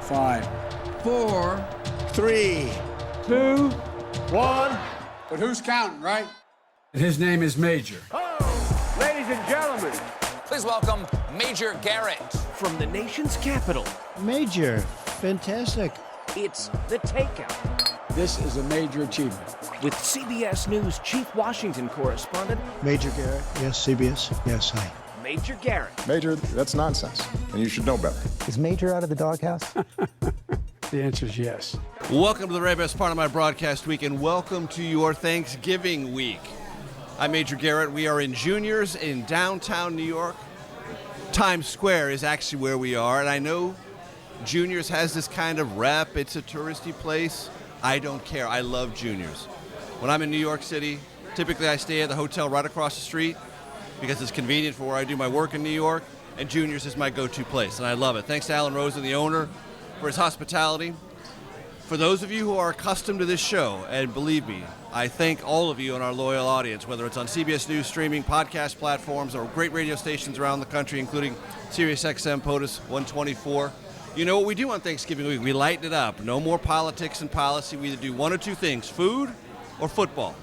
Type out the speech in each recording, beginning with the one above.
5, 4, 3, 2, 1. but who's counting, right? And his name is Major. Oh, ladies and gentlemen, please welcome Major Garrett. From the nation's capital, Major, fantastic. it's the Takeout. This is a major achievement. With CBS News Chief Washington Correspondent, Major Garrett, yes, CBS, yes, hi. Major Garrett. Major, that's nonsense, and you should know better. Is Major out of the doghouse? The answer is yes. Welcome to the very best part of my broadcast week, and welcome to your Thanksgiving week. I'm Major Garrett. We are in Juniors in downtown New York. Times Square is actually where we are, and I know Juniors has this kind of rep. It's a touristy place. I don't care. I love Juniors. When I'm in New York City, typically I stay at the hotel right across the street because it's convenient for where I do my work in New York, and Juniors is my go-to place, and I love it. Thanks to Alan Rosen, the owner, for his hospitality. For those of you who are accustomed to this show, and believe me, I thank all of you and our loyal audience, whether it's on CBS News streaming, podcast platforms, or great radio stations around the country, including Sirius XM, POTUS 124. You know what we do on Thanksgiving week? We lighten it up. No more politics and policy. We either do one or two things, food or football.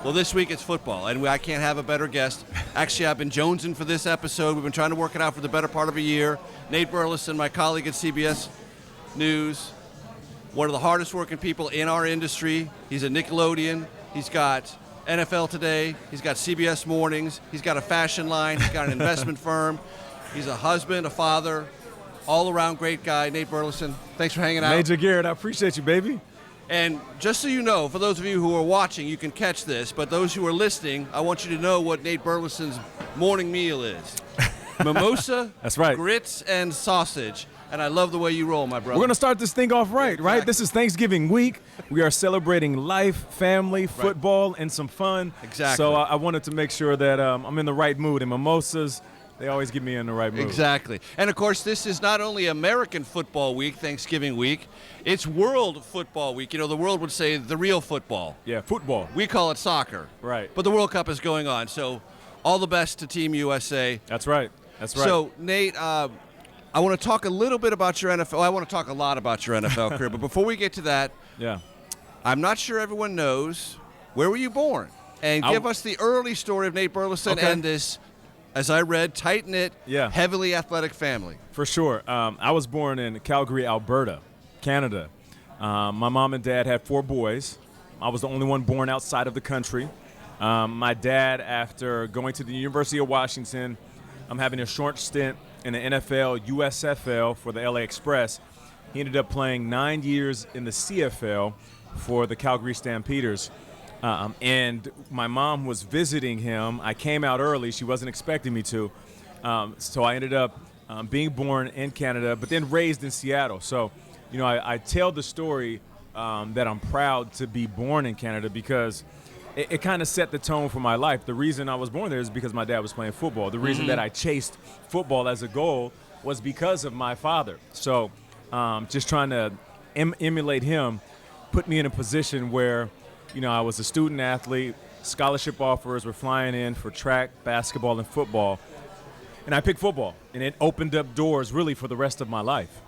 Well, this week it's football, and I can't have a better guest. Actually, I've been jonesing for this episode. We've been trying to work it out for the better part of a year. Nate Burleson, my colleague at CBS News, one of the hardest working people in our industry. He's a Nickelodeon. He's got NFL Today. He's got CBS Mornings. He's got a fashion line. He's got an investment firm. He's a husband, a father, all-around great guy. Nate Burleson, thanks for hanging out. Major Garrett, I appreciate you, baby. And just so you know, for those of you who are watching, you can catch this, but those who are listening, I want you to know what Nate Burleson's morning meal is. Mimosa, That's right. grits, and sausage. And I love the way you roll, my brother. We're going to start this thing off right? This is Thanksgiving week. We are celebrating life, family, football, and some fun. Exactly. So I wanted to make sure that I'm in the right mood. And mimosas, they always get me in the right mood. Exactly. And, of course, this is not only American football week, Thanksgiving week, it's World Football Week. You know, the world would say the real football. Yeah, football. We call it soccer. Right. But the World Cup is going on, so all the best to Team USA. That's right. That's right. So, Nate, I want to talk a little bit about your NFL. I want to talk a lot about your NFL career, but before we get to that, yeah, I'm not sure everyone knows, where were you born? And give us the early story of Nate Burleson and this, as I read, tight-knit, heavily athletic family. For sure. I was born in Calgary, Alberta, Canada. My mom and dad had 4 boys. I was the only one born outside of the country. My dad, after going to the University of Washington, having a short stint in the NFL, USFL for the LA Express, he ended up playing 9 years in the CFL for the Calgary Stampeders. And my mom was visiting him. I came out early. She wasn't expecting me to. So I ended up being born in Canada, but then raised in Seattle. So, you know, I tell the story that I'm proud to be born in Canada because it kind of set the tone for my life. The reason I was born there is because my dad was playing football. The reason that I chased football as a goal was because of my father. So just trying to emulate him put me in a position where, you know, I was a student athlete. Scholarship offers were flying in for track, basketball, and football. And I picked football, and it opened up doors really for the rest of my life.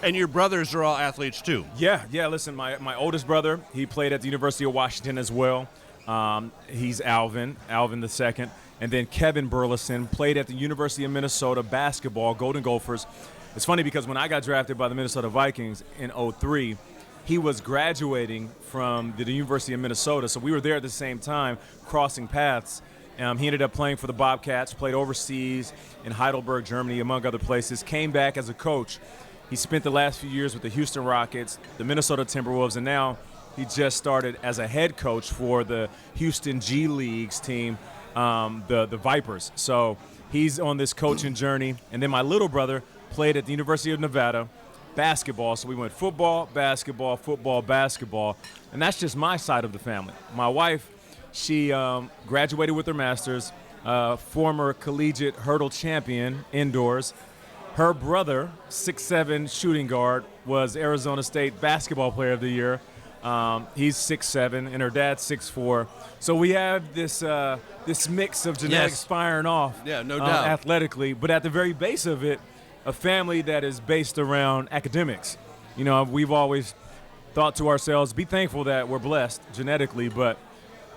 And your brothers are all athletes too. Yeah. Listen, my oldest brother, he played at the University of Washington as well. He's Alvin the second. And then Kevin Burleson played at the University of Minnesota basketball, Golden Gophers. It's funny because when I got drafted by the Minnesota Vikings in 2003, he was graduating from the University of Minnesota. So we were there at the same time, crossing paths. He ended up playing for the Bobcats, played overseas in Heidelberg, Germany, among other places, came back as a coach. He spent the last few years with the Houston Rockets, the Minnesota Timberwolves, and now he just started as a head coach for the Houston G Leagues team, the Vipers. So he's on this coaching journey. And then my little brother played at the University of Nevada basketball. So we went football, basketball, football, basketball. And that's just my side of the family. My wife, she graduated with her master's, former collegiate hurdle champion indoors. Her brother, 6'7" shooting guard, was Arizona State Basketball Player of the Year. He's 6'7", and her dad's 6'4". So we have this this mix of genetics firing off, no doubt, athletically. But at the very base of it, a family that is based around academics. You know, we've always thought to ourselves, be thankful that we're blessed genetically, but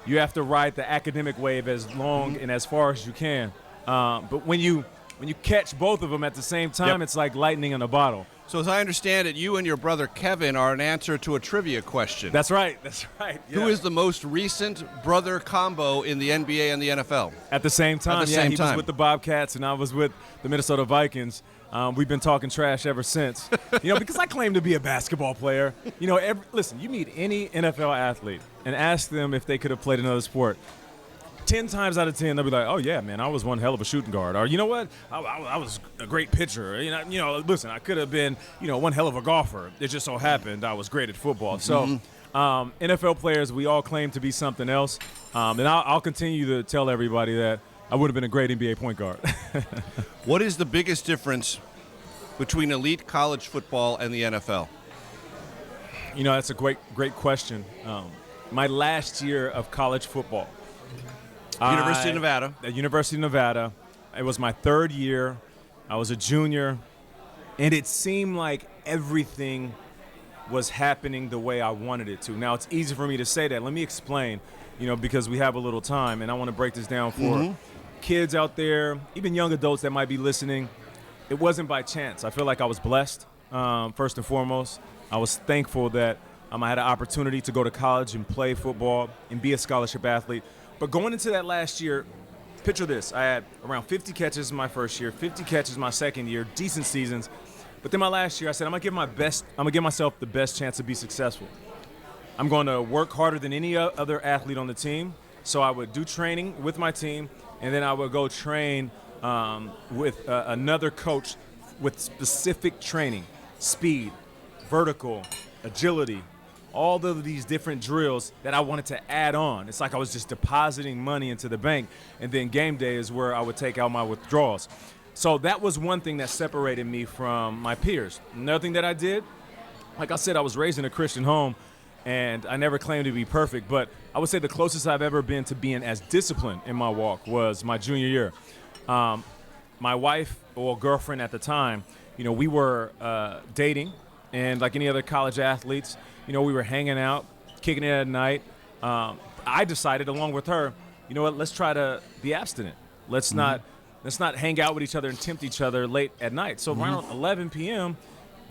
you have to ride the academic wave as long and as far as you can. But when you catch both of them at the same time, it's like lightning in a bottle. So as I understand it, you and your brother Kevin are an answer to a trivia question. That's right. Yeah. Who is the most recent brother combo in the NBA and the NFL? At the same time, he was with the Bobcats and I was with the Minnesota Vikings. We've been talking trash ever since. You know, because I claim to be a basketball player. You know, listen, you meet any NFL athlete and ask them if they could have played another sport. 10 times out of 10, they'll be like, oh, yeah, man, I was one hell of a shooting guard. Or, you know what, I was a great pitcher. You know, listen, I could have been, one hell of a golfer. It just so happened I was great at football. So NFL players, we all claim to be something else. And I'll continue to tell everybody that I would have been a great NBA point guard. What is the biggest difference between elite college football and the NFL? You know, that's a great question. My last year of college football, University of Nevada. At University of Nevada. It was my third year. I was a junior. And it seemed like everything was happening the way I wanted it to. Now, it's easy for me to say that. Let me explain, because we have a little time. And I want to break this down for kids out there, even young adults that might be listening. It wasn't by chance. I feel like I was blessed, first and foremost. I was thankful that I had an opportunity to go to college and play football and be a scholarship athlete. But going into that last year, picture this. I had around 50 catches my first year, 50 catches my second year, decent seasons. But then my last year, I said, I'm going to give myself the best chance to be successful. I'm going to work harder than any other athlete on the team. So I would do training with my team, and then I would go train with another coach with specific training, speed, vertical, agility, all of these different drills that I wanted to add on. It's like I was just depositing money into the bank, and then game day is where I would take out my withdrawals. So that was one thing that separated me from my peers. Another thing that I did, like I said, I was raised in a Christian home, and I never claimed to be perfect, but I would say the closest I've ever been to being as disciplined in my walk was my junior year. My wife, or girlfriend at the time, we were dating, and like any other college athletes, we were hanging out, kicking it at night. I decided, along with her, you know what? Let's try to be abstinent. Let's not hang out with each other and tempt each other late at night. So around 11 p.m.,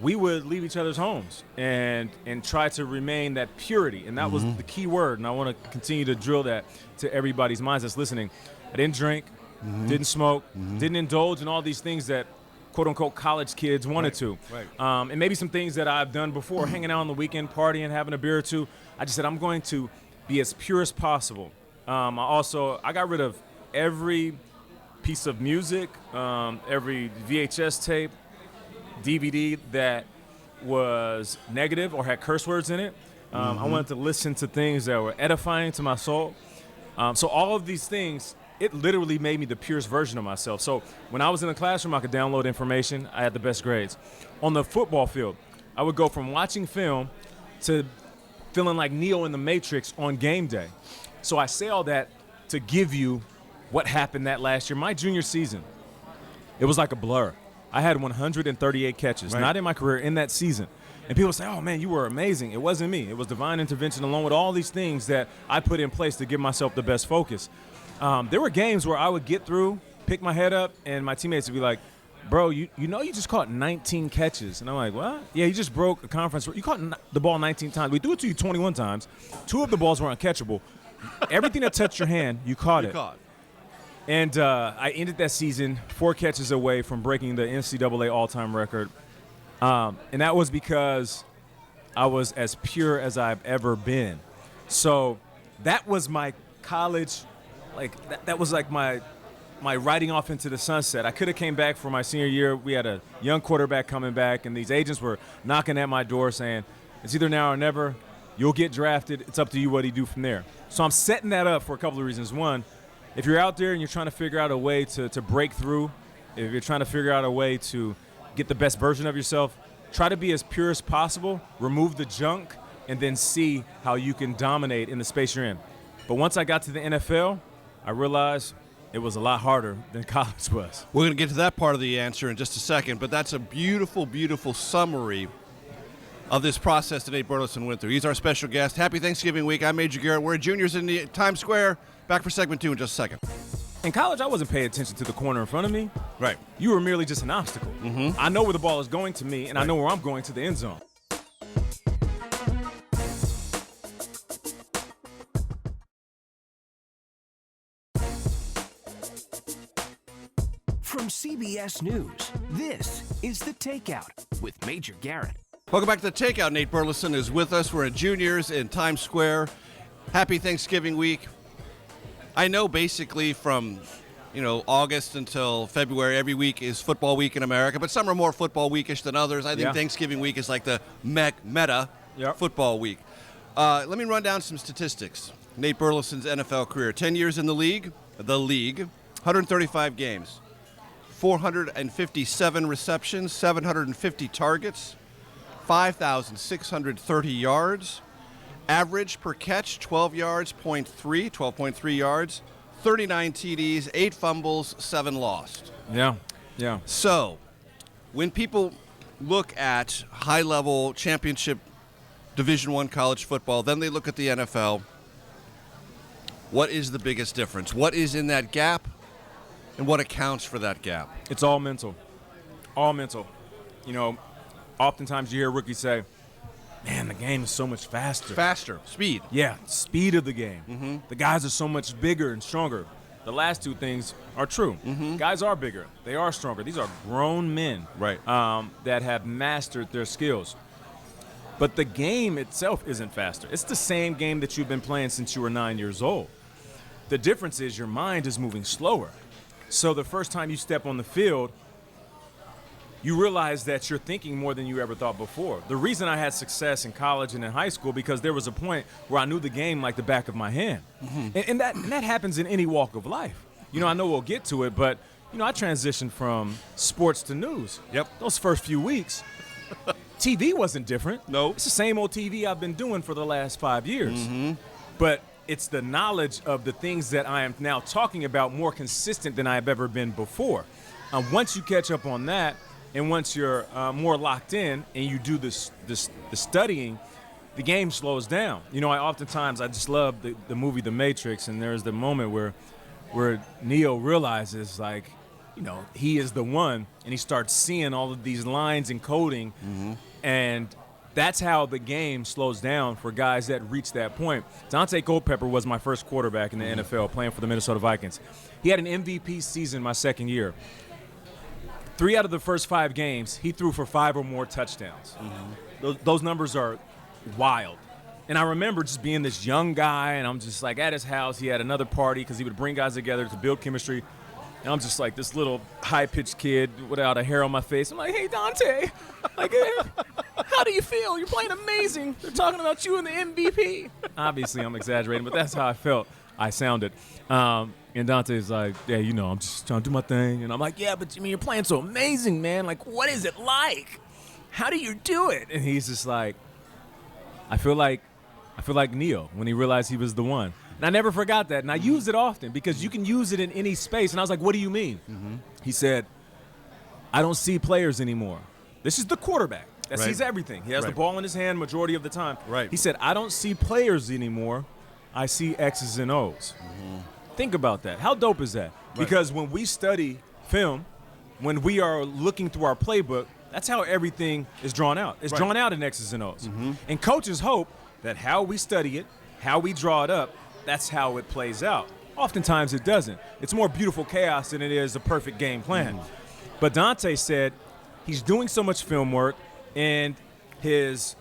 we would leave each other's homes and try to remain that purity. And that was the key word. And I want to continue to drill that to everybody's minds that's listening. I didn't drink, didn't smoke, didn't indulge in all these things that quote-unquote college kids wanted to. Right. And maybe some things that I've done before, hanging out on the weekend, partying, having a beer or two. I just said I'm going to be as pure as possible. I got rid of every piece of music, every VHS tape, DVD that was negative or had curse words in it. I wanted to listen to things that were edifying to my soul. So all of these things, it literally made me the purest version of myself. So when I was in the classroom, I could download information. I had the best grades. On the football field, I would go from watching film to feeling like Neo in the Matrix on game day. So I say all that to give you what happened that last year. My junior season, it was like a blur. I had 138 catches, not in my career, in that season. And people say, oh, man, you were amazing. It wasn't me. It was divine intervention along with all these things that I put in place to give myself the best focus. There were games where I would get through, pick my head up, and my teammates would be like, bro, you just caught 19 catches. And I'm like, what? Yeah, you just broke a conference. You caught the ball 19 times. We threw it to you 21 times. 2 of the balls were uncatchable. Everything that touched your hand, you caught it. And I ended that season 4 catches away from breaking the NCAA all-time record. And that was because I was as pure as I've ever been. So that was my college, that was like my riding off into the sunset. I could have came back for my senior year. We had a young quarterback coming back, and these agents were knocking at my door saying, it's either now or never. You'll get drafted. It's up to you what you do from there. So I'm setting that up for a couple of reasons. One, if you're out there and you're trying to figure out a way to break through, if you're trying to figure out a way to get the best version of yourself, try to be as pure as possible, remove the junk, and then see how you can dominate in the space you're in. But once I got to the NFL, I realized it was a lot harder than college was. We're going to get to that part of the answer in just a second, but that's a beautiful, beautiful summary of this process that Nate Burleson went through. He's our special guest. Happy Thanksgiving week. I'm Major Garrett. We're juniors in the Times Square. Back for segment 2 in just a second. In college, I wasn't paying attention to the corner in front of me. Right. You were merely just an obstacle. I know where the ball is going to me, and I know where I'm going to the end zone. From CBS News, this is The Takeout with Major Garrett. Welcome back to the Takeout. Nate Burleson is with us. We're at juniors in Times Square. Happy Thanksgiving week. I know basically from, August until February, every week is football week in America, but some are more football weekish than others. I think Thanksgiving week is like the meta football week. Let me run down some statistics. Nate Burleson's NFL career. 10 years in the league, 135 games, 457 receptions, 750 targets, 5,630 yards. Average per catch, 12 yards, 12.3 yards, 39 TDs, 8 fumbles, 7 lost. Yeah. So, when people look at high-level championship Division I college football, then they look at the NFL, what is the biggest difference? What is in that gap, and what accounts for that gap? It's all mental. All mental. Oftentimes you hear rookies say, man, the game is so much faster. Faster. Speed. Yeah, speed of the game. The guys are so much bigger and stronger. The last two things are true. Guys are bigger. They are stronger. These are grown men that have mastered their skills. But the game itself isn't faster. It's the same game that you've been playing since you were 9 years old. The difference is your mind is moving slower. So the first time you step on the field, you realize that you're thinking more than you ever thought before. The reason I had success in college and in high school, because there was a point where I knew the game like the back of my hand. And that happens in any walk of life. I know we'll get to it, but, I transitioned from sports to news. Those first few weeks, TV wasn't different. No. It's the same old TV I've been doing for the last 5 years. But it's the knowledge of the things that I am now talking about more consistent than I have ever been before. Once you catch up on that, and once you're more locked in and you do the studying, the game slows down. I just love the movie The Matrix, and there's the moment where Neo realizes, he is the one, and he starts seeing all of these lines and coding, and that's how the game slows down for guys that reach that point. Dante Culpepper was my first quarterback in the NFL playing for the Minnesota Vikings. He had an MVP season my second year. 3 out of the first 5 games, he threw for 5 or more touchdowns. Those numbers are wild. And I remember just being this young guy, and I'm just at his house. He had another party because he would bring guys together to build chemistry. And I'm just this little high-pitched kid without a hair on my face. I'm like, hey, Dante, how do you feel? You're playing amazing. They're talking about you in the MVP. Obviously, I'm exaggerating, but that's how I felt. I sounded. And Dante's like, yeah, I'm just trying to do my thing. And I'm like, yeah, but you're playing so amazing, man. What is it like? How do you do it? And he's just like, I feel like Neo when he realized he was the one. And I never forgot that. And I use it often because you can use it in any space. And I was like, what do you mean? He said, I don't see players anymore. This is the quarterback that sees everything. He has the ball in his hand majority of the time. He said, I don't see players anymore. I see X's and O's. Think about that. How dope is that? Because when we study film, when we are looking through our playbook, that's how everything is drawn out. It's drawn out in X's and O's. And coaches hope that how we study it, how we draw it up, that's how it plays out. Oftentimes it doesn't. It's more beautiful chaos than it is a perfect game plan. But Dante said he's doing so much film work, and his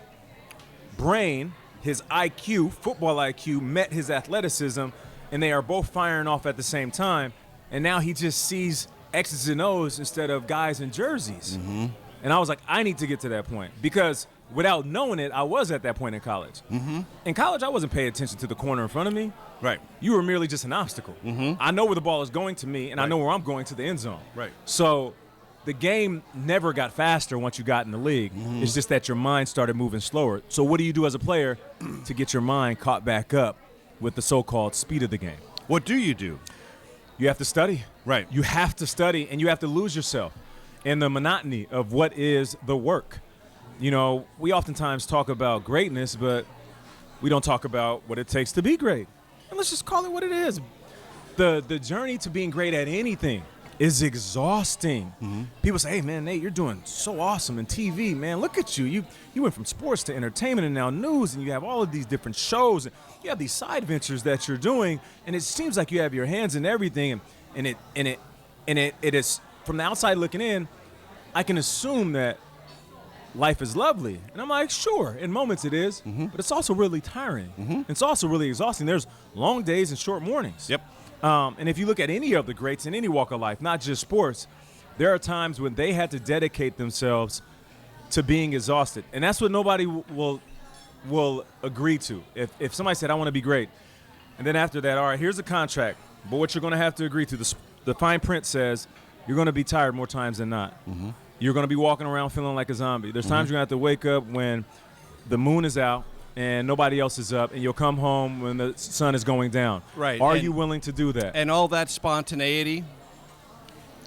brain, his IQ, football IQ, met his athleticism, and they are both firing off at the same time. And now he just sees X's and O's instead of guys in jerseys. And I was like, I need to get to that point. Because without knowing it, I was at that point in college. In college, I wasn't paying attention to the corner in front of me. You were merely just an obstacle. I know where the ball is going to me, and I know where I'm going to the end zone. So the game never got faster once you got in the league. It's just that your mind started moving slower. So what do you do as a player to get your mind caught back up with the so-called speed of the game? What do? you have to study. Right. You have to study, and you have to lose yourself in the monotony of what is the work. You know, we oftentimes talk about greatness, but we don't talk about what it takes to be great. And let's just call it what it is. The journey to being great at anything is exhausting. People say, hey, man, Nate, you're doing so awesome in TV, man. Look at you. You went from sports to entertainment and now news, and you have all of these different shows. And you have these side ventures that you're doing, and it seems like you have your hands in everything. And it is, from the outside looking in, I can assume that life is lovely. And I'm like, sure, in moments it is, but it's also really tiring. It's also really exhausting. There's long days and short mornings. Yep. And if you look at any of the greats in any walk of life, not just sports, there are times when they had to dedicate themselves to being exhausted. And that's what nobody will agree to. If somebody said, I want to be great, and then after that, all right, here's a contract, but what you're going to have to agree to, the fine print says you're going to be tired more times than not. You're going to be walking around feeling like a zombie. There's times you're going to have to wake up when the moon is out and nobody else is up, and you'll come home when the sun is going down. Right. Are you willing to do that? And all that spontaneity,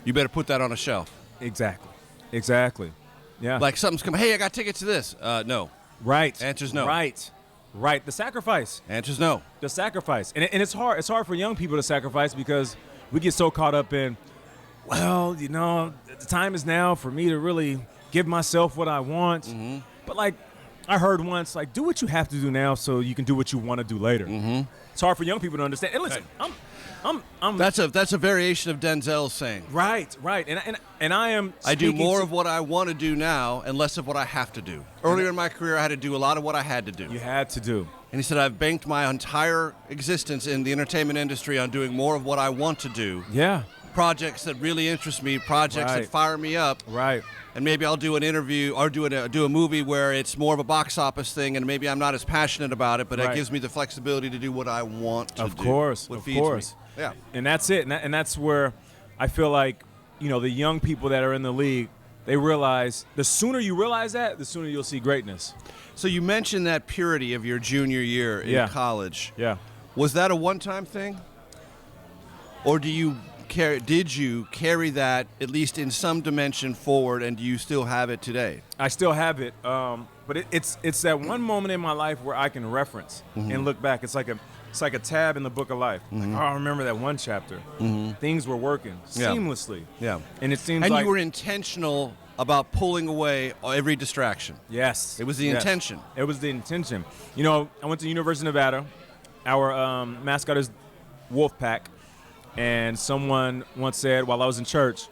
you better put that on a shelf. Exactly. Yeah. Like something's coming, hey, I got tickets to this. No. Right. Answer's no. Right. The sacrifice. Answer's no. The sacrifice. And it's hard. It's hard for young people to sacrifice because we get so caught up in, well, you know, the time is now for me to really give myself what I want. But like I heard once, like, do what you have to do now so you can do what you want to do later. It's hard for young people to understand. And listen, I'm That's a variation of Denzel's saying. Right. And I am. I do more of what I want to do now and less of what I have to do. Earlier in my career, I had to do a lot of what I had to do. You had to do. And he said, I've banked my entire existence in the entertainment industry on doing more of what I want to do. Yeah. Projects that really interest me, projects that fire me up. Right. And maybe I'll do an interview or do a movie where it's more of a box office thing, and maybe I'm not as passionate about it, but it gives me the flexibility to do what I want to do. Of course. Yeah. And that's it. And that's where I feel like, you know, the young people that are in the league, they realize the sooner you realize that, the sooner you'll see greatness. So you mentioned that purity of your junior year in college. Yeah. Was that a one-time thing? Or did you carry that, at least in some dimension, forward, and do you still have it today? I still have it, but it's that one moment in my life where I can reference and look back. It's like a tab in the book of life. Like, oh, I remember that one chapter. Things were working seamlessly. Yeah. And it seems and like you were intentional about pulling away every distraction. Yes. It was the intention. It was the intention. You know, I went to University of Nevada. Our mascot is Wolfpack. And someone once said while I was in church,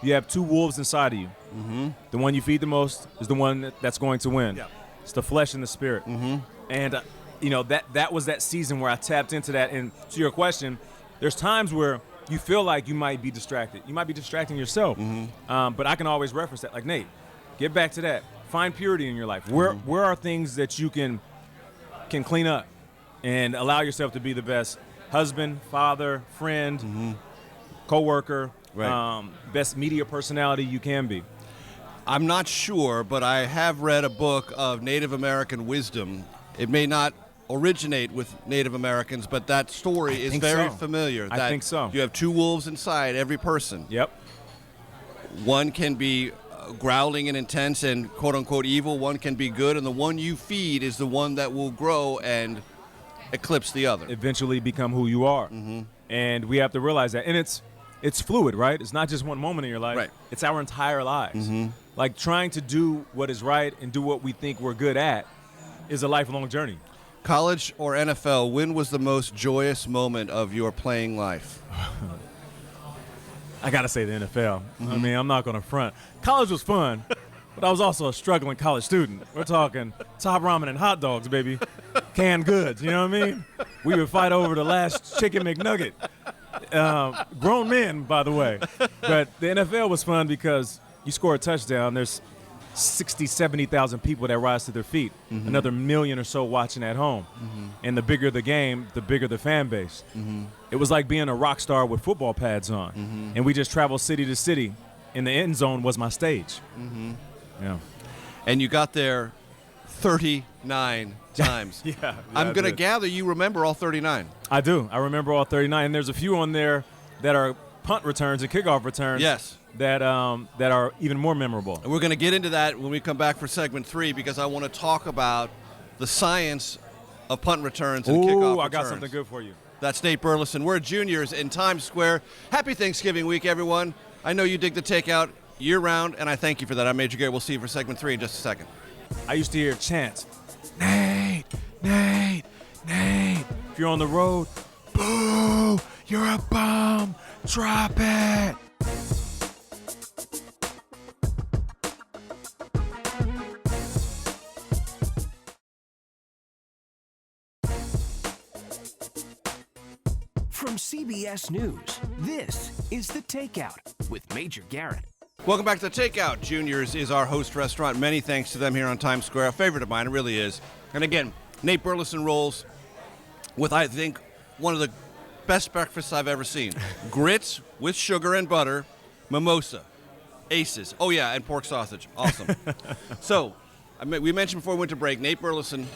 you have two wolves inside of you. The one you feed the most is the one that's going to win. Yeah. It's the flesh and the spirit. And, you know, that was that season where I tapped into that. And to your question, there's times where you feel like you might be distracted. You might be distracting yourself. But I can always reference that. Like, Nate, get back to that. Find purity in your life. Where are things that you can clean up and allow yourself to be the best husband, father, friend, co-worker, best media personality you can be? I'm not sure, but I have read a book of Native American wisdom. It may not originate with Native Americans, but that story is very familiar. I think so. You have two wolves inside every person. Yep. One can be growling and intense and quote-unquote evil. One can be good, and the one you feed is the one that will grow and eclipse the other. Eventually become who you are. And we have to realize that. And it's fluid, right? It's not just one moment in your life. Right. It's our entire lives. Like trying to do what is right and do what we think we're good at is a lifelong journey. College or NFL, when was the most joyous moment of your playing life? I got to say the NFL. I mean, I'm not going to front. College was fun, but I was also a struggling college student. We're talking top ramen and hot dogs, baby. Canned goods, you know what I mean? We would fight over the last chicken McNugget. Grown men, by the way. But the NFL was fun because you score a touchdown, there's 60, 70,000 people that rise to their feet. Another million or so watching at home. And the bigger the game, the bigger the fan base. It was like being a rock star with football pads on. And we just traveled city to city, and the end zone was my stage. Yeah. And you got there 39 times. Yeah. I'm going to gather you remember all 39. I do. I remember all 39. And there's a few on there that are punt returns and kickoff returns. Yes. That are even more memorable. And we're going to get into that when we come back for segment 3 because I want to talk about the science of punt returns and kickoff returns. I got something good for you. That's Nate Burleson. We're juniors in Times Square. Happy Thanksgiving week, everyone. I know you dig the Takeout year-round, and I thank you for that. I'm Major Garrett. We'll see you for segment 3 in just a second. I used to hear chants, Nate, Nate, Nate. If you're on the road, boo, you're a bum, drop it. From CBS News, this is The Takeout with Major Garrett. Welcome back to The Takeout. Juniors is our host restaurant. Many thanks to them here on Times Square. A favorite of mine, it really is. And again, Nate Burleson rolls with, I think, one of the best breakfasts I've ever seen. Grits with sugar and butter, mimosa, aces. Oh, yeah, and pork sausage. Awesome. So, we mentioned before we went to break, Nate Burleson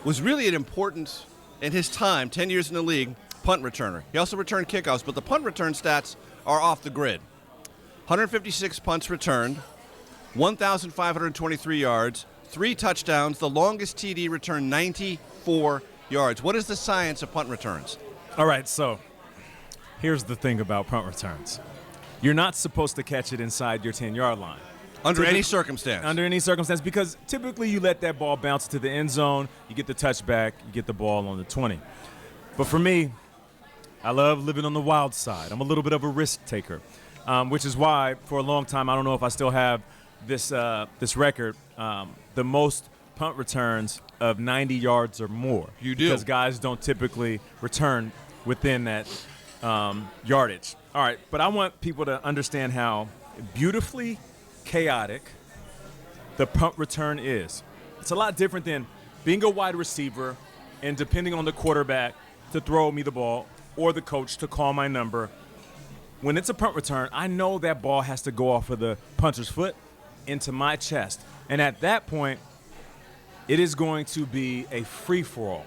was really an important, in his time, 10 years in the league, punt returner. He also returned kickoffs, but the punt return stats are off the grid. 156 punts returned, 1,523 yards, 3 touchdowns, the longest TD returned 94 yards. What is the science of punt returns? All right, so here's the thing about punt returns. You're not supposed to catch it inside your 10-yard line. Under any circumstance. Under any circumstance, because typically you let that ball bounce to the end zone, you get the touchback, you get the ball on the 20. But for me, I love living on the wild side. I'm a little bit of a risk taker, which is why for a long time, I don't know if I still have this record, the most punt returns of 90 yards or more. You do. Because guys don't typically return within that yardage. All right, but I want people to understand how beautifully chaotic the punt return is. It's a lot different than being a wide receiver and depending on the quarterback to throw me the ball or the coach to call my number. When it's a punt return, I know that ball has to go off of the punter's foot into my chest. And at that point, it is going to be a free-for-all.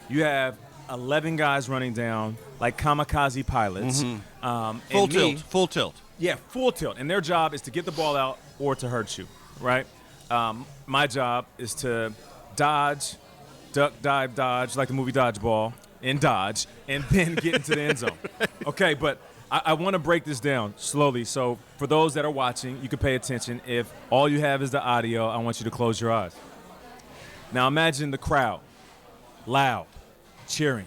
You have 11 guys running down like kamikaze pilots. Full tilt. Yeah, full tilt. And their job is to get the ball out or to hurt you, right? My job is to dodge, duck, dive, dodge, like the movie Dodgeball, and dodge, and then get into the end zone. Okay, but I want to break this down slowly. So for those that are watching, you can pay attention. If all you have is the audio, I want you to close your eyes. Now imagine the crowd, loud, cheering.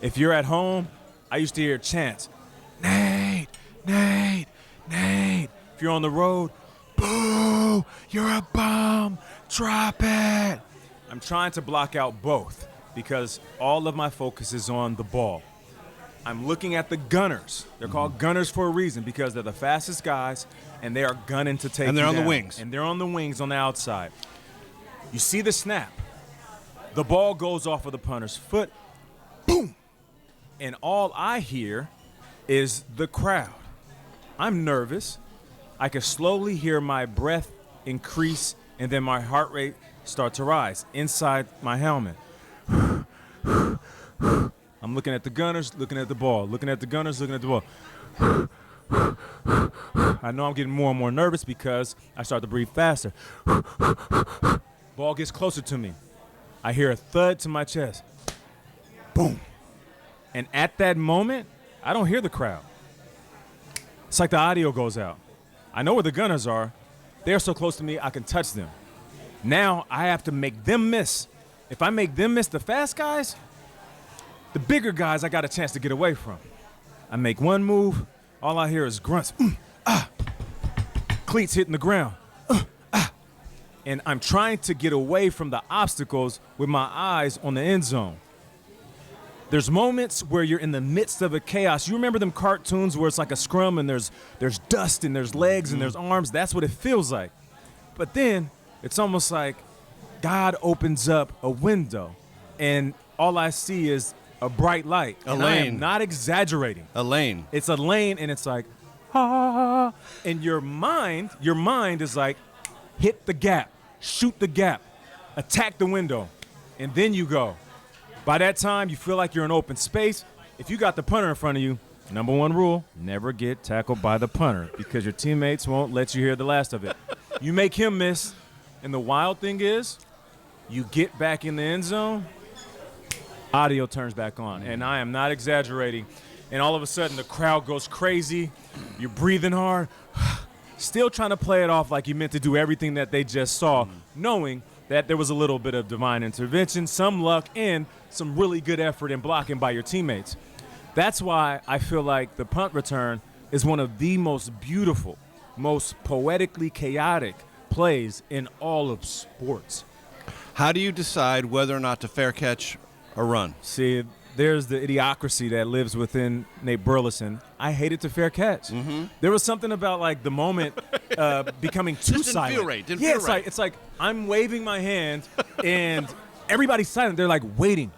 If you're at home, I used to hear chants, Nate, Nate, Nate. If you're on the road, boo, you're a bum, drop it. I'm trying to block out both because all of my focus is on the ball. I'm looking at the gunners. They're called gunners for a reason because they're the fastest guys and they are gunning to take And they're you on the down. wings. And they're on the wings on the outside. You see the snap. The ball goes off of the punter's foot. Boom. And all I hear is the crowd. I'm nervous. I can slowly hear my breath increase and then my heart rate start to rise inside my helmet. I'm looking at the gunners, looking at the ball, looking at the gunners, looking at the ball. I know I'm getting more and more nervous because I start to breathe faster. Ball gets closer to me. I hear a thud to my chest. Boom. And at that moment, I don't hear the crowd. It's like the audio goes out. I know where the gunners are. They're so close to me, I can touch them. Now I have to make them miss. If I make them miss the fast guys, the bigger guys I got a chance to get away from. I make one move, all I hear is grunts. Cleats hitting the ground. And I'm trying to get away from the obstacles with my eyes on the end zone. There's moments where you're in the midst of a chaos. You remember them cartoons where it's like a scrum and there's dust and there's legs and there's arms? That's what it feels like. But then it's almost like God opens up a window and all I see is a bright light. A and lane. I am not exaggerating. A lane. It's a lane and it's like, ah. And your mind is like, hit the gap, shoot the gap, attack the window, and then you go. By that time, you feel like you're in open space. if you got the punter in front of you, number one rule, never get tackled by the punter because your teammates won't let you hear the last of it. You make him miss, and the wild thing is you get back in the end zone, audio turns back on, and I am not exaggerating. And all of a sudden the crowd goes crazy. You're breathing hard, still trying to play it off like you meant to do everything that they just saw, knowing that there was a little bit of divine intervention, some luck, and some really good effort in blocking by your teammates. That's why I feel like the punt return is one of the most beautiful, most poetically chaotic plays in all of sports. How do you decide whether or not to fair catch a run? See, there's the idiocracy that lives within Nate Burleson. I hated to fair catch. Mm-hmm. There was something about like the moment becoming too Just didn't silent. feel right. Didn't yeah, feel it's right. like I'm waving my hand and everybody's silent. They're like waiting.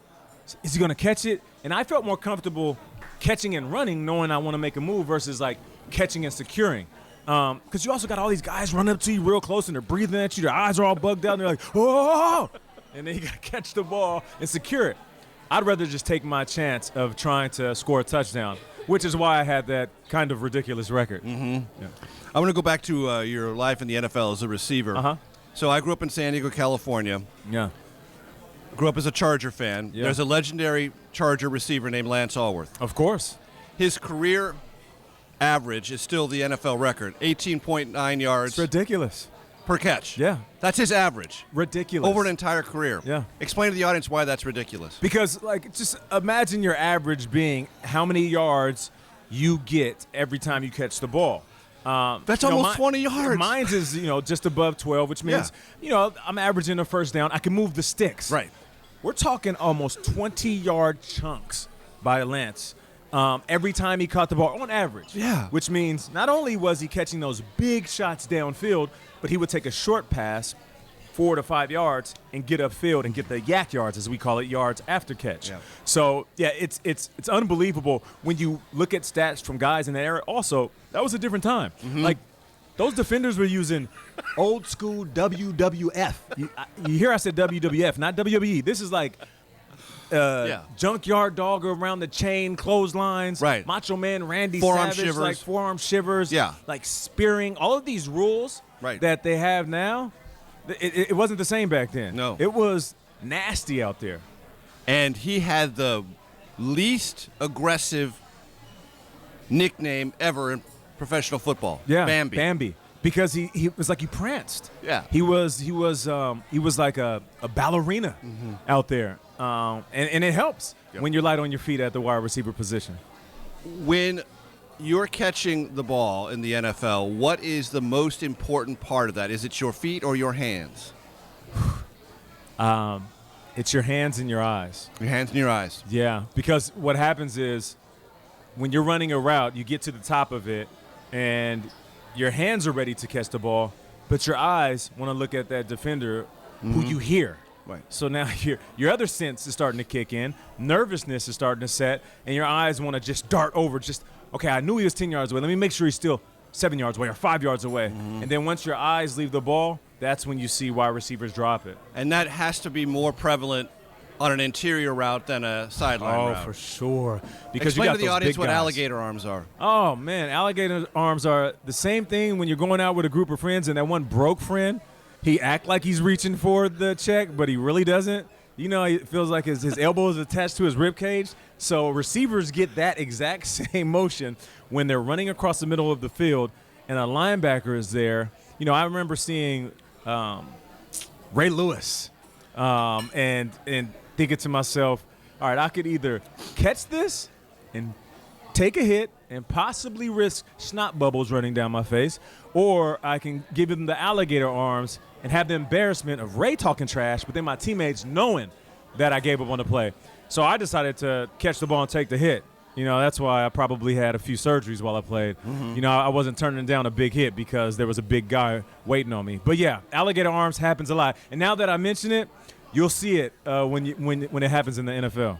Is he gonna catch it? And I felt more comfortable catching and running, knowing I want to make a move versus like catching and securing. Because you also got all these guys running up to you real close and they're breathing at you. Their eyes are all bugged out and they're like, oh! And then you got to catch the ball and secure it. I'd rather just take my chance of trying to score a touchdown, which is why I had that kind of ridiculous record. Mm-hmm. Yeah. I want to go back to your life in the NFL as a receiver. Uh-huh. So I grew up in San Diego, California. Yeah. Grew up as a Charger fan. Yeah. There's a legendary Charger receiver named Lance Allworth. Of course. His career average is still the NFL record, 18.9 yards It's ridiculous. per catch. Yeah. That's his average Ridiculous. over an entire career. Yeah. Explain to the audience why that's ridiculous. Because, like, just imagine your average being how many yards you get every time you catch the ball. That's almost 20 yards. Mine's is, just above 12, which means, I'm averaging a first down. I can move the sticks. Right. We're talking almost 20-yard chunks by Lance every time he caught the ball on average. Yeah. Which means not only was he catching those big shots downfield, but he would take a short pass 4 to 5 yards and get upfield and get the yak yards, as we call it, yards after catch. Yeah. So, yeah, it's unbelievable when you look at stats from guys in that era. Also, that was a different time. Mm-hmm. Like, those defenders were using old school WWF. You hear I said WWF, not WWE. This is like junkyard dog around the chain, clotheslines. Right. Macho Man Randy Forearm Savage, shivers. like forearm shivers. Yeah. Like spearing. All of these rules that they have now, it wasn't the same back then. No. It was nasty out there. And he had the least aggressive nickname ever in professional football. Yeah, Bambi. Because he was like he pranced. Yeah. He was like a ballerina out there, and it helps when you're light on your feet at the wide receiver position. When you're catching the ball in the NFL, what is the most important part of that? Is it your feet or your hands? It's your hands and your eyes. Your hands and your eyes. Yeah, because what happens is when you're running a route, you get to the top of it, and your hands are ready to catch the ball, but your eyes want to look at that defender who you hear. Right. So now your other sense is starting to kick in, nervousness is starting to set, and your eyes want to just dart over. Okay, I knew he was 10 yards away. Let me make sure he's still 7 yards away or 5 yards away. And then once your eyes leave the ball, that's when you see wide receivers drop it. And that has to be more prevalent on an interior route than a sideline route. Oh, for sure. Because Explain you got to the those audience big what guys. alligator arms are. Oh, man, alligator arms are the same thing when you're going out with a group of friends and that one broke friend, he act like he's reaching for the check, but he really doesn't. It feels like his elbow is attached to his rib cage. So receivers get that exact same motion when they're running across the middle of the field and a linebacker is there. I remember seeing Ray Lewis and thinking to myself, all right, I could either catch this and take a hit and possibly risk snot bubbles running down my face, or I can give him the alligator arms and have the embarrassment of Ray talking trash, but then my teammates knowing that I gave up on the play. So I decided to catch the ball and take the hit. That's why I probably had a few surgeries while I played. I wasn't turning down a big hit because there was a big guy waiting on me. But, yeah, alligator arms happens a lot. And now that I mention it, you'll see it when it happens in the NFL.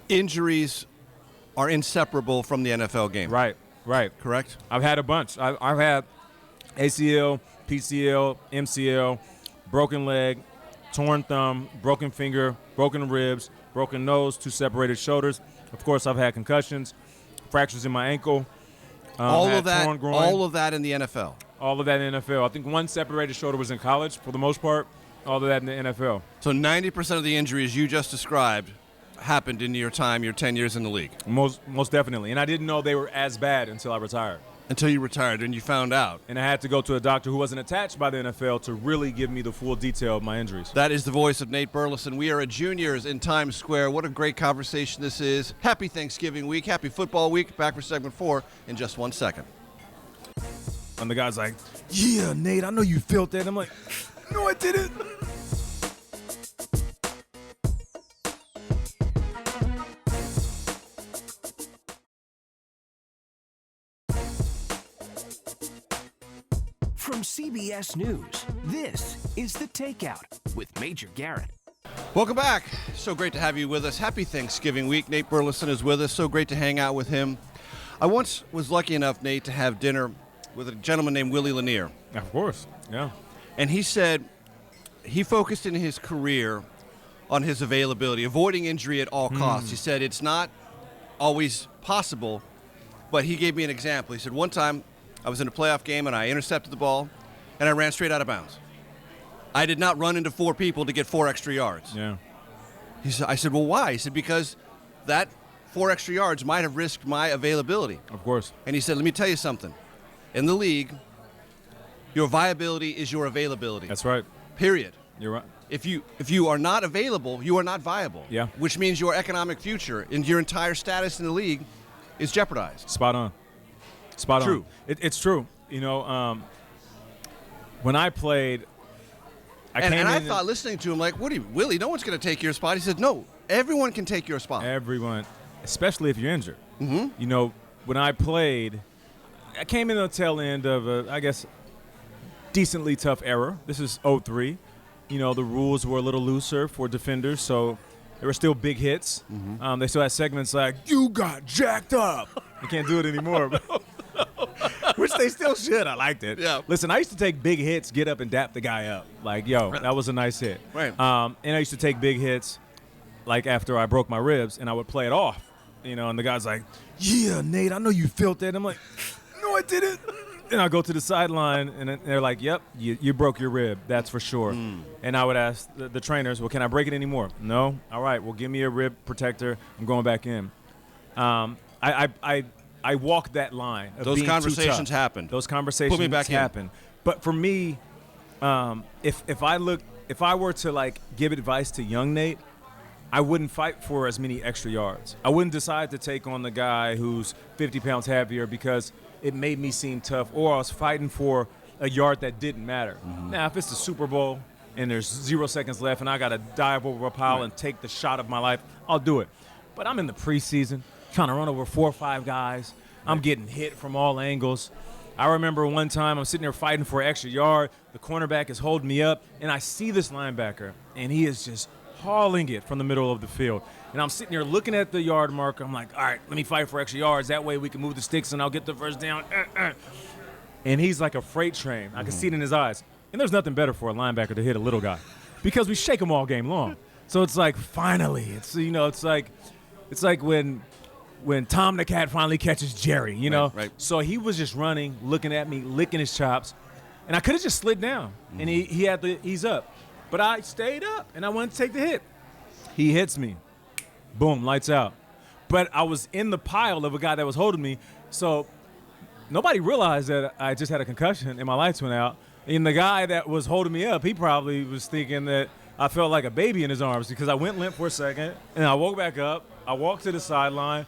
Injuries are inseparable from the NFL game. Right. Correct? I've had a bunch. I've had ACL, PCL, MCL, broken leg, torn thumb, broken finger, broken ribs, broken nose, 2 separated shoulders. Of course, I've had concussions, fractures in my ankle. All had of that, torn groin. all of that in the NFL. All of that in the NFL. I think one separated shoulder was in college for the most part. All of that in the NFL. So 90% of the injuries you just described happened in your 10 years in the league. Most definitely. And I didn't know they were as bad until I retired. Until you retired and you found out. And I had to go to a doctor who wasn't attached by the NFL to really give me the full detail of my injuries. That is the voice of Nate Burleson. We are at Juniors in Times Square. What a great conversation this is. Happy Thanksgiving week. Happy football week. Back for segment 4 in just 1 second. And the guy's like, yeah, Nate, I know you felt that. I'm like, no, I didn't. From CBS News, this is The Takeout with Major Garrett. Welcome back. So great to have you with us. Happy Thanksgiving week. Nate Burleson is with us. So great to hang out with him. I once was lucky enough, Nate, to have dinner with a gentleman named Willie Lanier. Of course, yeah. And he said he focused in his career on his availability, avoiding injury at all costs. He said it's not always possible, but he gave me an example. He said one time I was in a playoff game and I intercepted the ball and I ran straight out of bounds. I did not run into 4 people to get 4 extra yards. Yeah. I said, well, why? He said, because that 4 extra yards might have risked my availability. Of course. And he said, let me tell you something. In the league, your viability is your availability. That's right. Period. You're right. If you are not available, you are not viable. Yeah. Which means your economic future and your entire status in the league is jeopardized. Spot on. Spot True. on. It's true. You know, when I played, I thought listening to him like, what are you, Willie, no one's going to take your spot. He said, no, everyone can take your spot. Everyone, especially if you're injured. Mm-hmm. You know, when I played, I came in the tail end of a, I guess, decently tough era. This is 03. You know, the rules were a little looser for defenders, so there were still big hits. Mm-hmm. They still had segments like, you got jacked up. You can't do it anymore. Which they still should. I liked it. Yeah. Listen, I used to take big hits, get up and dap the guy up. Like, yo, that was a nice hit. Right. And I used to take big hits, like after I broke my ribs, and I would play it off. You know, and the guy's like, yeah, Nate, I know you felt that. I'm like, no, I didn't. And I go to the sideline, and they're like, yep, you broke your rib. That's for sure. And I would ask the trainers, well, can I break it anymore? No? All right, well, give me a rib protector. I'm going back in. I walk that line of Those being conversations too tough. happen. Those conversations Put me back happen. But for me, if I were to like give advice to young Nate, I wouldn't fight for as many extra yards. I wouldn't decide to take on the guy who's 50 pounds heavier because it made me seem tough, or I was fighting for a yard that didn't matter. Now, if it's the Super Bowl and there's 0 seconds left and I got to dive over a pile and take the shot of my life, I'll do it. But I'm in the preseason trying to run over 4 or 5 guys. I'm getting hit from all angles. I remember one time I'm sitting there fighting for an extra yard. The cornerback is holding me up, and I see this linebacker, and he is just hauling it from the middle of the field. And I'm sitting there looking at the yard marker. I'm like, all right, let me fight for extra yards. That way we can move the sticks, and I'll get the first down. And he's like a freight train. I can see it in his eyes. And there's nothing better for a linebacker to hit a little guy because we shake him all game long. So it's like, finally. It's like when Tom the Cat finally catches Jerry, you know? Right. So he was just running, looking at me, licking his chops. And I could have just slid down, and he had to ease up. But I stayed up, and I wanted to take the hit. He hits me. Boom, lights out. But I was in the pile of a guy that was holding me, so nobody realized that I just had a concussion and my lights went out. And the guy that was holding me up, he probably was thinking that I felt like a baby in his arms because I went limp for a second, and I woke back up. I walked to the sideline,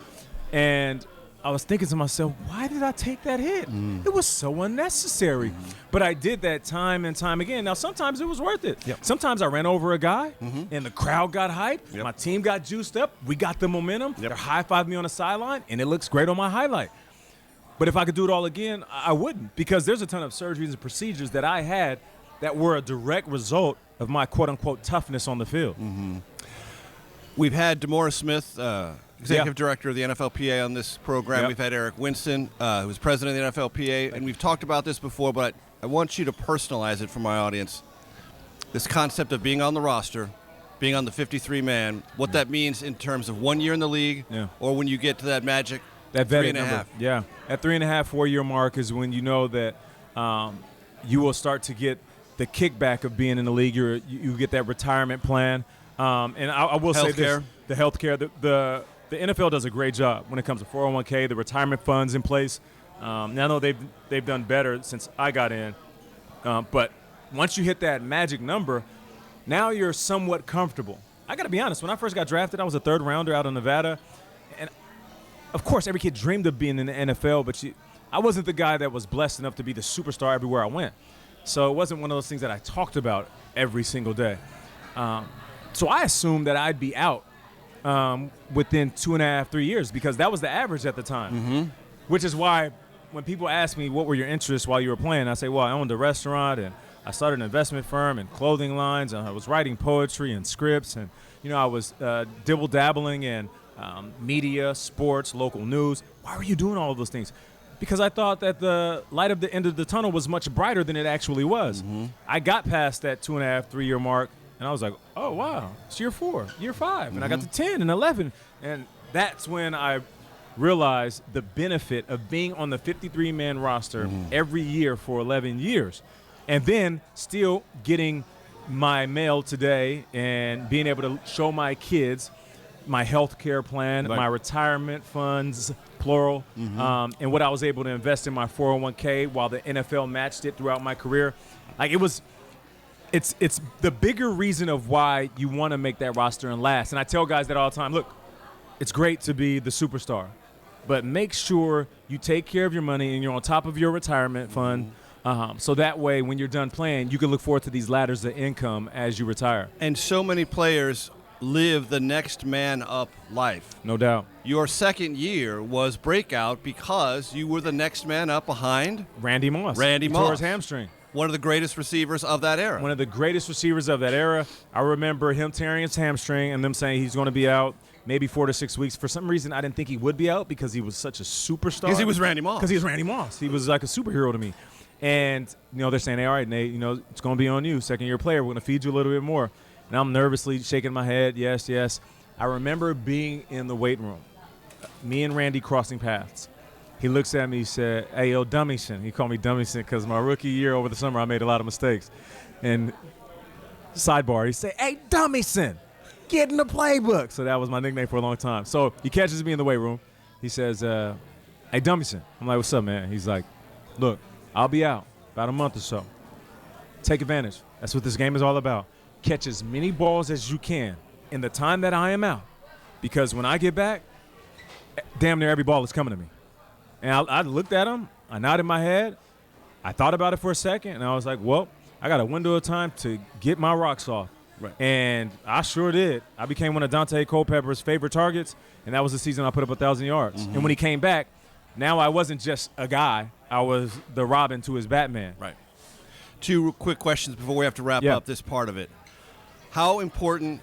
and I was thinking to myself, why did I take that hit? It was so unnecessary. But I did that time and time again. Now, sometimes it was worth it. Yep. Sometimes I ran over a guy, and the crowd got hyped. Yep. My team got juiced up. We got the momentum. They're high-fiving me on the sideline, and it looks great on my highlight. But if I could do it all again, I wouldn't, because there's a ton of surgeries and procedures that I had that were a direct result of my quote-unquote toughness on the field. We've had DeMaurice Smith, Executive Yeah. Director of the NFLPA, on this program. Yep. We've had Eric Winston, who's President of the NFLPA, and we've talked about this before, but I want you to personalize it for my audience. This concept of being on the roster, being on the 53-man, what that means in terms of 1 year in the league, or when you get to that magic that 3.5. Number. Yeah, at 3.5, 4 year mark is when you know that you will start to get the kickback of being in the league. You get that retirement plan, and I will say this: the healthcare, the NFL does a great job when it comes to 401k, the retirement funds in place. Now I know they've done better since I got in, but once you hit that magic number, now you're somewhat comfortable. I got to be honest. When I first got drafted, I was a third rounder out of Nevada, and of course, every kid dreamed of being in the NFL, but I wasn't the guy that was blessed enough to be the superstar everywhere I went. So it wasn't one of those things that I talked about every single day. So I assumed that I'd be out within 2.5, 3 years because that was the average at the time, which is why when people ask me what were your interests while you were playing, I say, well, I owned a restaurant and I started an investment firm and clothing lines, and I was writing poetry and scripts, and I was dibble-dabbling in media, sports, local news. Why were you doing all of those things? Because I thought that the light at the end of the tunnel was much brighter than it actually was. I got past that 2.5, 3 year mark, and I was like, oh, wow, it's year 4, year 5, and I got to 10 and 11, and that's when I realized the benefit of being on the 53-man roster every year for 11 years. And then still getting my mail today and being able to show my kids my health care plan, my retirement funds, plural, and what I was able to invest in my 401k while the NFL matched it throughout my career. Like it's the bigger reason of why you want to make that roster and last. And I tell guys that all the time, look, it's great to be the superstar, but make sure you take care of your money and you're on top of your retirement fund. So that way, when you're done playing, you can look forward to these ladders of income as you retire. And so many players live the next man up life. No doubt. Your second year was breakout because you were the next man up behind Randy Moss. Randy He Moss. tore his hamstring. One of the greatest receivers of that era. One of the greatest receivers of that era. I remember him tearing his hamstring and them saying he's going to be out maybe 4 to 6 weeks. For some reason, I didn't think he would be out because he was such a superstar. Because he was Randy Moss. Because he was Randy Moss. He was like a superhero to me. And, they're saying, hey, all right, Nate, it's going to be on you, second-year player. We're going to feed you a little bit more. And I'm nervously shaking my head, yes, yes. I remember being in the weight room, me and Randy crossing paths. He looks at me, he said, hey, yo, Dummyson. He called me Dummyson because my rookie year over the summer I made a lot of mistakes. And sidebar, he said, hey, Dummyson, get in the playbook. So that was my nickname for a long time. So he catches me in the weight room. He says, hey, Dummyson. I'm like, what's up, man? He's like, look, I'll be out about a month or so. Take advantage. That's what this game is all about. Catch as many balls as you can in the time that I am out, because when I get back, damn near every ball is coming to me. And I looked at him. I nodded my head. I thought about it for a second, and I was like, well, I got a window of time to get my rocks off. Right. And I sure did. I became one of Dante Culpepper's favorite targets, and that was the season I put up 1,000 yards. And when he came back, now I wasn't just a guy. I was the Robin to his Batman. Right. 2 quick questions before we have to wrap up this part of it. How important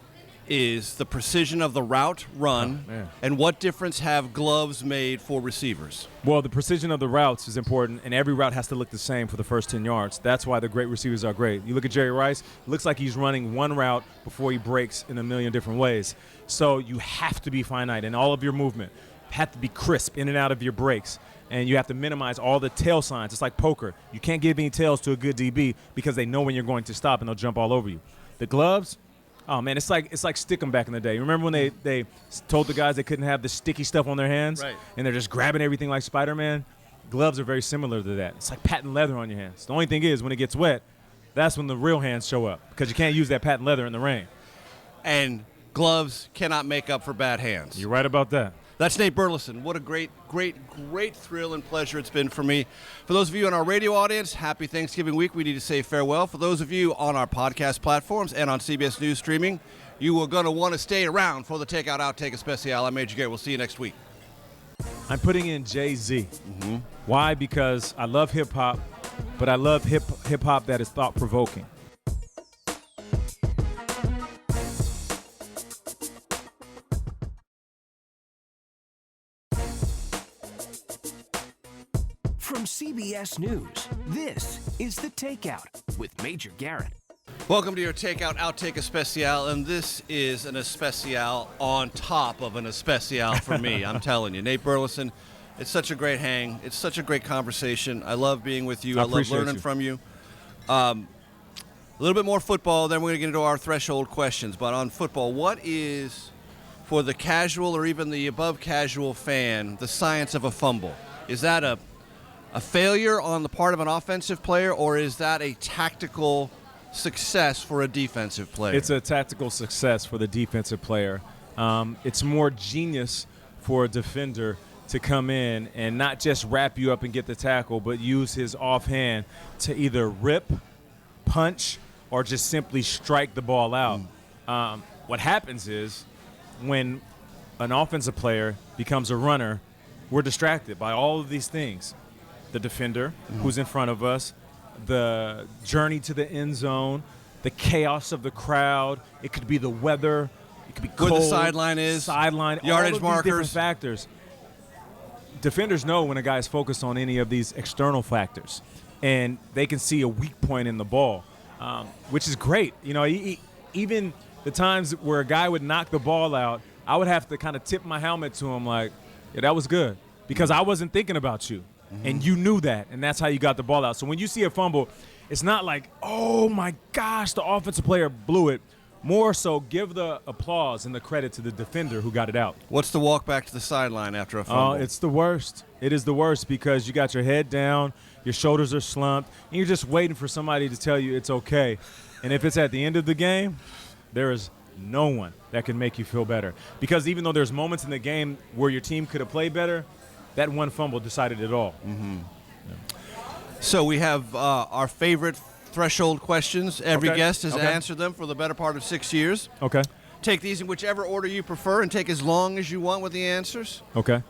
is the precision of the route run, and what difference have gloves made for receivers? Well, the precision of the routes is important, and every route has to look the same for the first 10 yards. That's why the great receivers are great. You look at Jerry Rice, looks like he's running one route before he breaks in a million different ways. So you have to be finite in all of your movement. Have to be crisp in and out of your breaks, and you have to minimize all the tail signs. It's like poker. You can't give any tails to a good DB because they know when you're going to stop, and they'll jump all over you. The gloves, oh, man, it's like stick 'em back in the day. Remember when they told the guys they couldn't have the sticky stuff on their hands? Right. And they're just grabbing everything like Spider-Man? Gloves are very similar to that. It's like patent leather on your hands. The only thing is, when it gets wet, that's when the real hands show up, because you can't use that patent leather in the rain. And gloves cannot make up for bad hands. You're right about that. That's Nate Burleson. What a great thrill and pleasure it's been for me. For those of you in our radio audience, happy Thanksgiving week. We need to say farewell. For those of you on our podcast platforms and on CBS News Streaming, you are going to want to stay around for the Takeout Outtake Especial. I'm Major Garrett. We'll see you next week. I'm putting in Jay-Z. Why? Because I love hip-hop, but I love hip-hop that is thought-provoking. From CBS News, this is The Takeout with Major Garrett. Welcome to your Takeout Outtake Especial, and this is an Especial on top of an Especial for me. I'm telling you, Nate Burleson, it's such a great hang. It's such a great conversation. I love being with you. I love learning from you. A little bit more football, then we're going to get into our threshold questions. But on football, what is, for the casual or even the above casual fan, the science of a fumble? Is that a failure on the part of an offensive player, or is that a tactical success for a defensive player? It's a tactical success for the defensive player. It's more genius for a defender to come in and not just wrap you up and get the tackle, but use his offhand to either rip, punch, or just simply strike the ball out. What happens is when an offensive player becomes a runner, we're distracted by all of these things. The defender who's in front of us, the journey to the end zone, the chaos of the crowd. It could be the weather. It could be cold. Where the sideline is. Yardage all of markers. These different factors. Defenders know when a guy is focused on any of these external factors, and they can see a weak point in the ball, which is great. You know, even the times where a guy would knock the ball out, I would have to kind of tip my helmet to him like, yeah, that was good, because I wasn't thinking about you. And you knew that, and that's how you got the ball out. So when you see a fumble, it's not like, oh, my gosh, the offensive player blew it. More so, give the applause and the credit to the defender who got it out. What's the walk back to the sideline after a fumble? It's the worst. It is the worst because you got your head down, your shoulders are slumped, and you're just waiting for somebody to tell you it's okay. And if it's at the end of the game, there is no one that can make you feel better. Because even though there's moments in the game where your team could have played better, that one fumble decided it all. So we have our favorite threshold questions. Every Okay. guest has Okay. answered them for the better part of 6 years. Okay. Take these in whichever order you prefer and take as long as you want with the answers. Okay.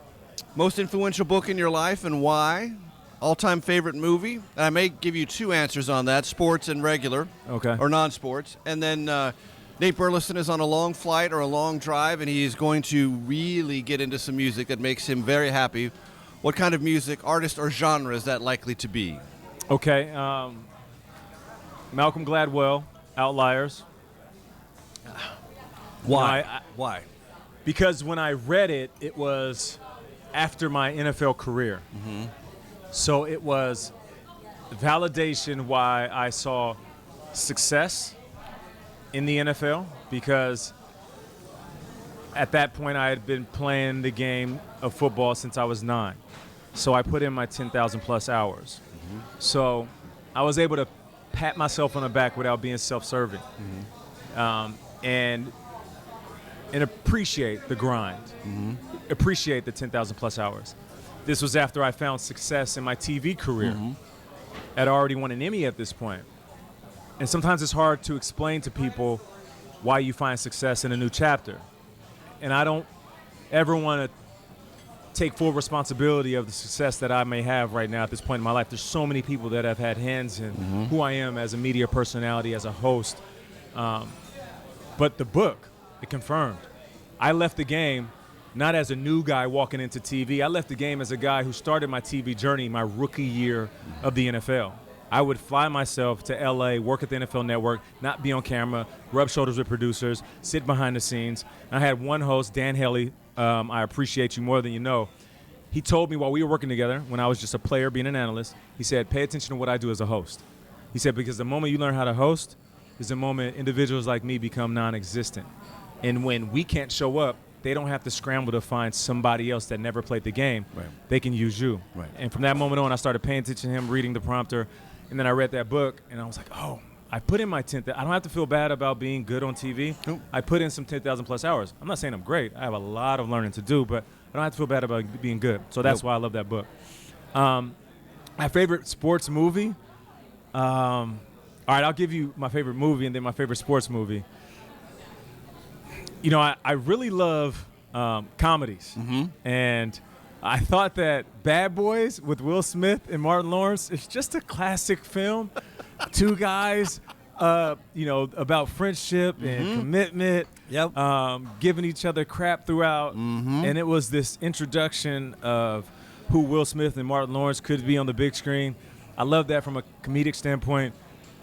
Most influential book in your life and why? All-time favorite movie? And I may give you two answers on that, sports and regular. Okay. Or non-sports. And then Nate Burleson is on a long flight or a long drive, and he is going to really get into some music that makes him very happy. What kind of music, artist, or genre is that likely to be? Okay. Malcolm Gladwell, Outliers. Why? Why? Because when I read it, it was after my NFL career. So it was validation why I saw success in the NFL, because at that point I had been playing the game of football since I was 9. So I put in my 10,000 plus hours. So I was able to pat myself on the back without being self-serving, and appreciate the grind, appreciate the 10,000 plus hours. This was after I found success in my TV career. I'd already won an Emmy at this point. And sometimes it's hard to explain to people why you find success in a new chapter. And I don't ever want to take full responsibility of the success that I may have right now at this point in my life. There's so many people that have had hands in who I am as a media personality, as a host. But the book, it confirmed. I left the game not as a new guy walking into TV. I left the game as a guy who started my TV journey my rookie year of the NFL. I would fly myself to LA, work at the NFL Network, not be on camera, rub shoulders with producers, sit behind the scenes. And I had one host, Dan Haley. I appreciate you more than you know. He told me while we were working together, when I was just a player being an analyst, he said, pay attention to what I do as a host. He said, because the moment you learn how to host is the moment individuals like me become non-existent. And when we can't show up, they don't have to scramble to find somebody else that never played the game. Right. They can use you. Right. And from that moment on, I started paying attention to him, reading the prompter, and then I read that book, and I was like, oh, I put in my 10,000. I don't have to feel bad about being good on TV. Nope. I put in some 10,000 plus hours. I'm not saying I'm great. I have a lot of learning to do, but I don't have to feel bad about being good. So that's why I love that book. My favorite sports movie. All right, I'll give you my favorite movie and then my favorite sports movie. You know, I really love comedies. And I thought that Bad Boys with Will Smith and Martin Lawrence is just a classic film. Two guys, you know, about friendship and commitment, giving each other crap throughout. And it was this introduction of who Will Smith and Martin Lawrence could be on the big screen. I love that from a comedic standpoint.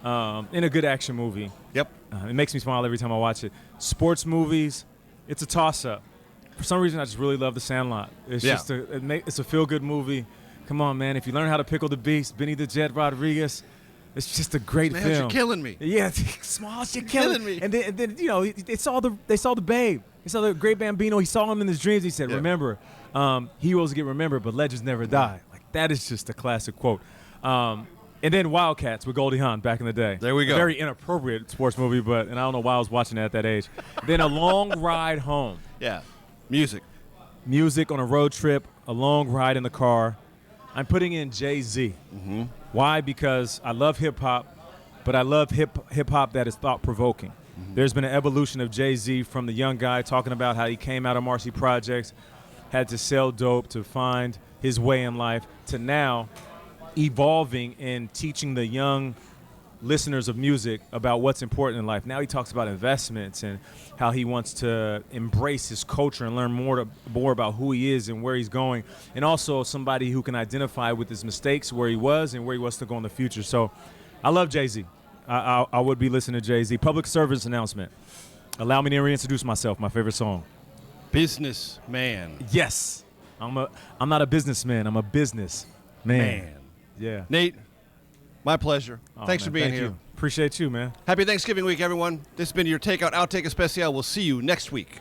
in a good action movie. Yep. It makes me smile every time I watch it. Sports movies, it's a toss-up. For some reason, I just really love The Sandlot. It's just it's a feel-good movie. Come on, man. If you learn how to pickle the beast, Benny the Jet Rodriguez, it's just a great Man, film. you're killing me. Yeah, Smalls, you're killing me. And then they saw the Babe. They saw the great Bambino. He saw him in his dreams. He said, "Remember, heroes get remembered, but legends never die." Like that is just a classic quote. And then Wildcats with Goldie Hawn back in the day. There we go. A very inappropriate sports movie, and I don't know why I was watching it at that age. Then A Long Ride Home. Yeah. Music on a road trip, a long ride in the car. I'm putting in Jay-Z. Mm-hmm. Why? Because I love hip-hop, but I love hip-hop that is thought-provoking. Mm-hmm. There's been an evolution of Jay-Z from the young guy talking about how he came out of Marcy Projects, had to sell dope to find his way in life, to now evolving and teaching the young listeners of music about what's important in life. Now he talks about investments and how he wants to embrace his culture and learn more about who he is and where he's going, and also somebody who can identify with his mistakes, where he was and where he wants to go in the future. So I love Jay-Z. I would be listening to Jay-Z. Public service announcement. Allow me to reintroduce myself, my favorite song. Businessman. Yes. I'm not a businessman. I'm a business man. Yeah. Nate, my pleasure. Thanks for being Thank here. You. Appreciate you, man. Happy Thanksgiving week, everyone. This has been your Takeout Outtake Especial. We'll see you next week.